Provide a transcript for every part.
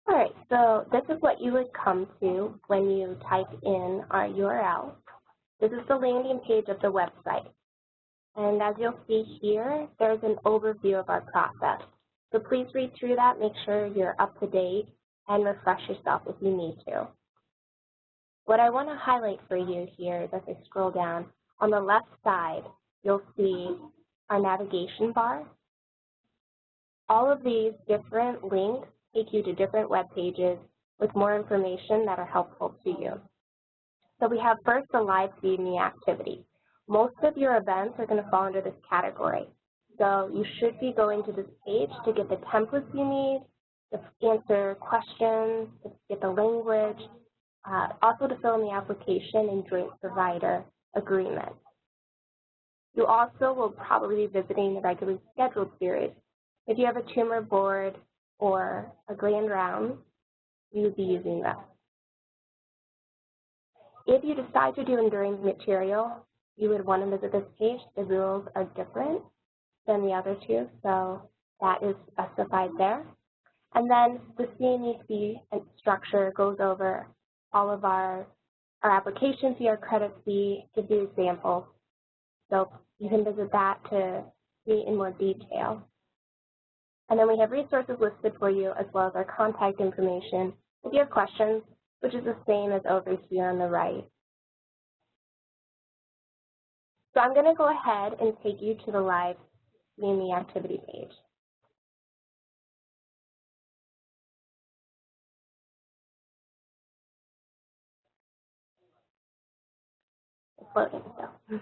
All right, so this is what you would come to when you type in our URL. This is the landing page of the website. And as you'll see here, there's an overview of our process. So please read through that, make sure you're up to date, and refresh yourself if you need to. What I want to highlight for you here is as I scroll down, on the left side, you'll see our navigation bar. All of these different links take you to different web pages with more information that are helpful to you. So we have first the live CME activity. Most of your events are going to fall under this category. So you should be going to this page to get the templates you need, to answer questions, to get the language, also to fill in the application and joint provider agreement. You also will probably be visiting the regularly scheduled series. If you have a tumor board or a grand round, you would be using this. If you decide to do enduring material, you would want to visit this page. The rules are different than the other two, so that is specified there. And then the CME fee and structure goes over all of our application fee, our credit fee, gives you examples. So you can visit that to see in more detail. And then we have resources listed for you as well as our contact information if you have questions, which is the same as over here on the right. So I'm going to go ahead and take you to the live CME activity page. It's loading, so.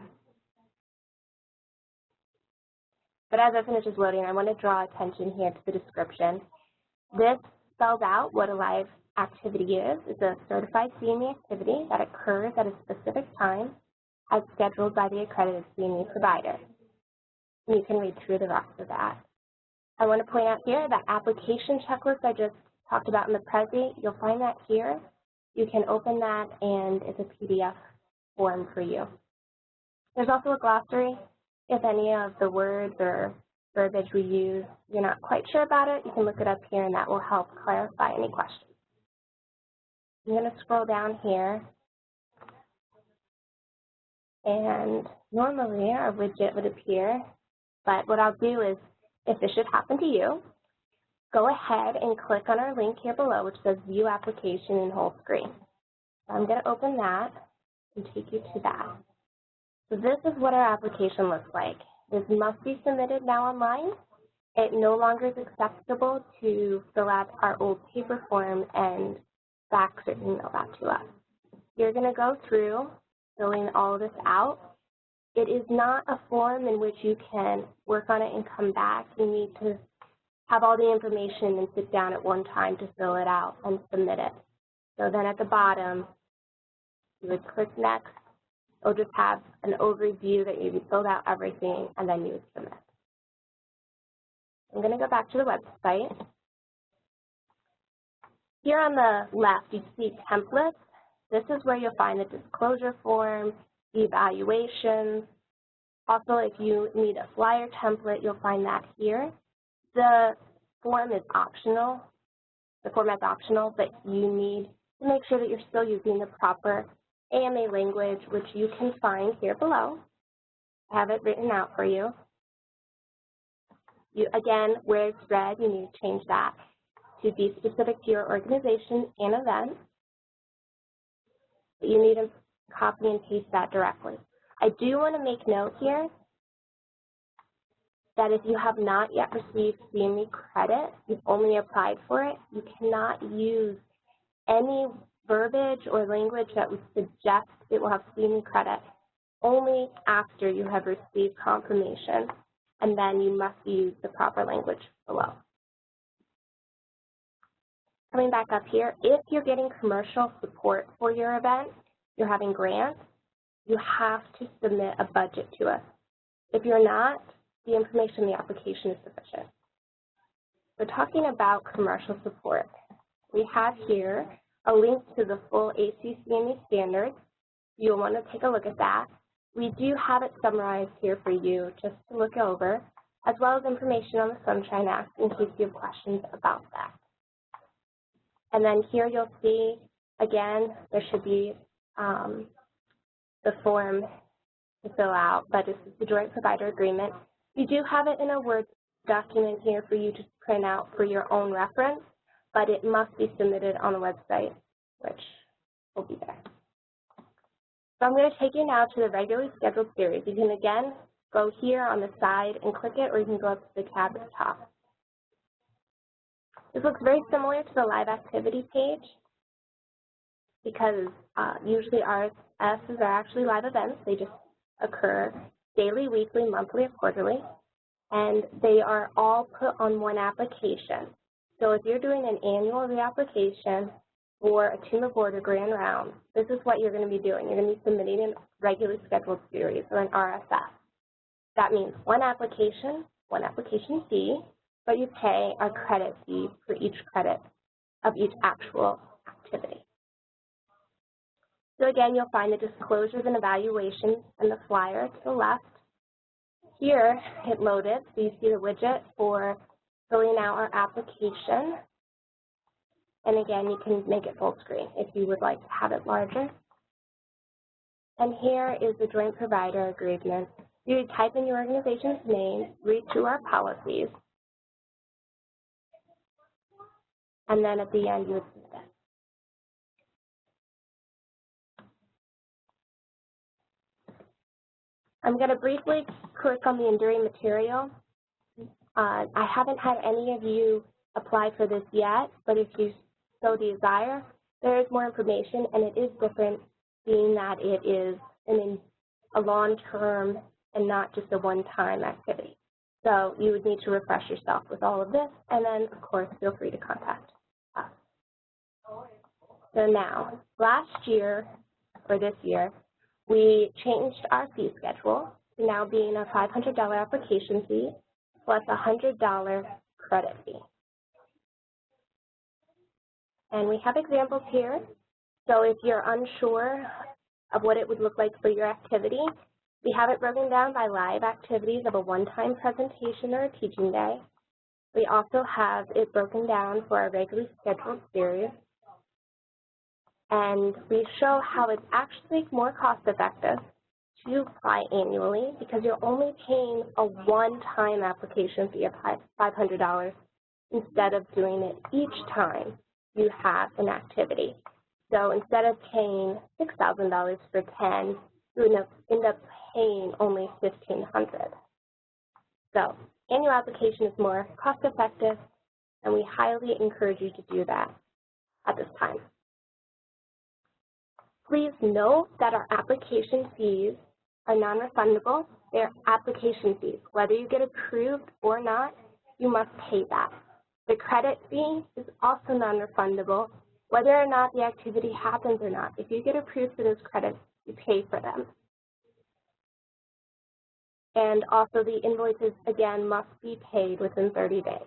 But as it finishes loading, I want to draw attention here to the description. This spells out what a live activity is. It's a certified CME activity that occurs at a specific time as scheduled by the accredited CME provider. And you can read through the rest of that. I want to point out here that application checklist I just talked about in the Prezi, you'll find that here. You can open that and it's a PDF form for you. There's also a glossary. If any of the words or verbiage we use, you're not quite sure about it, you can look it up here and that will help clarify any questions. I'm going to scroll down here. And normally our widget would appear, but what I'll do is, if this should happen to you, go ahead and click on our link here below, which says View Application in Whole Screen. So I'm going to open that and take you to that. So this is what our application looks like. This must be submitted now online. It no longer is acceptable to fill out our old paper form and fax or email that to us. You're going to go through filling all of this out. It is not a form in which you can work on it and come back. You need to have all the information and sit down at one time to fill it out and submit it. So then at the bottom, you would click Next. It'll just have an overview that you filled out everything, and then you would submit. I'm going to go back to the website. Here on the left, you see templates. This is where you'll find the disclosure form, the evaluations. Also, if you need a flyer template, you'll find that here. The form is optional. The format's optional, but you need to make sure that you're still using the proper AMA language, which you can find here below. I have it written out for you. Again, where it's red, you need to change that to be specific to your organization and event. But you need to copy and paste that directly. I do want to make note here that if you have not yet received CME credit, you've only applied for it, you cannot use any verbiage or language that would suggest it will have CME credit only after you have received confirmation, and then you must use the proper language below. Coming back up here, if you're getting commercial support for your event, you're having grants, you have to submit a budget to us. If you're not, the information in the application is sufficient. We're talking about commercial support. We have here a link to the full ACCME standards. You'll want to take a look at that. We do have it summarized here for you just to look over, as well as information on the Sunshine Act in case you have questions about that. And then here you'll see, again, there should be the form to fill out, but this is the joint provider agreement. You do have it in a Word document here for you to print out for your own reference, but it must be submitted on the website, which will be there. So I'm going to take you now to the regularly scheduled series. You can, again, go here on the side and click it, or you can go up to the tab at the top. This looks very similar to the live activity page because usually RSSs are actually live events. They just occur daily, weekly, monthly, or quarterly, and they are all put on one application. So if you're doing an annual reapplication for a Team Aboard or Grand Round, this is what you're going to be doing. You're going to be submitting a regularly scheduled series, or an RSS. That means one application fee, but you pay a credit fee for each credit of each actual activity. So again, you'll find the disclosures and evaluations and the flyer to the left. Here, it loaded, so you see the widget for filling out our application. And again, you can make it full screen if you would like to have it larger. And here is the joint provider agreement. You would type in your organization's name, read through our policies, and then at the end you would submit it. I'm going to briefly click on the enduring material. I haven't had any of you apply for this yet, but if you so desire, there is more information, and it is different being that it is a long-term and not just a one-time activity. So you would need to refresh yourself with all of this, and then, of course, feel free to contact us. So now, last year, or this year, we changed our fee schedule to now being a $500 application fee plus a $100 credit fee. And we have examples here. So if you're unsure of what it would look like for your activity, we have it broken down by live activities of a one-time presentation or a teaching day. We also have it broken down for our regularly scheduled series. And we show how it's actually more cost-effective to apply annually because you're only paying a one-time application fee of $500 instead of doing it each time you have an activity. So instead of paying $6,000 for 10, you would end up paying only $1,500. So annual application is more cost-effective, and we highly encourage you to do that at this time. Please note that our application fees are non-refundable. They're application fees. Whether you get approved or not, you must pay that. The credit fee is also non-refundable, whether or not the activity happens or not. If you get approved for those credits, you pay for them. And also the invoices, again, must be paid within 30 days.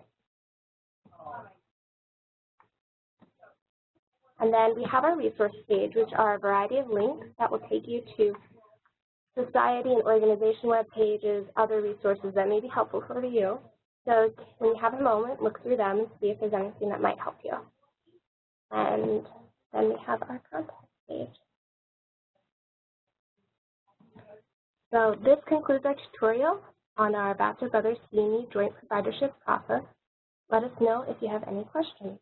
And then we have our resource page, which are a variety of links that will take you to society and organization web pages, other resources that may be helpful for you. So when you have a moment, look through them and see if there's anything that might help you. And then we have our contact page. So this concludes our tutorial on our Bachelor Brothers CME joint providership process. Let us know if you have any questions.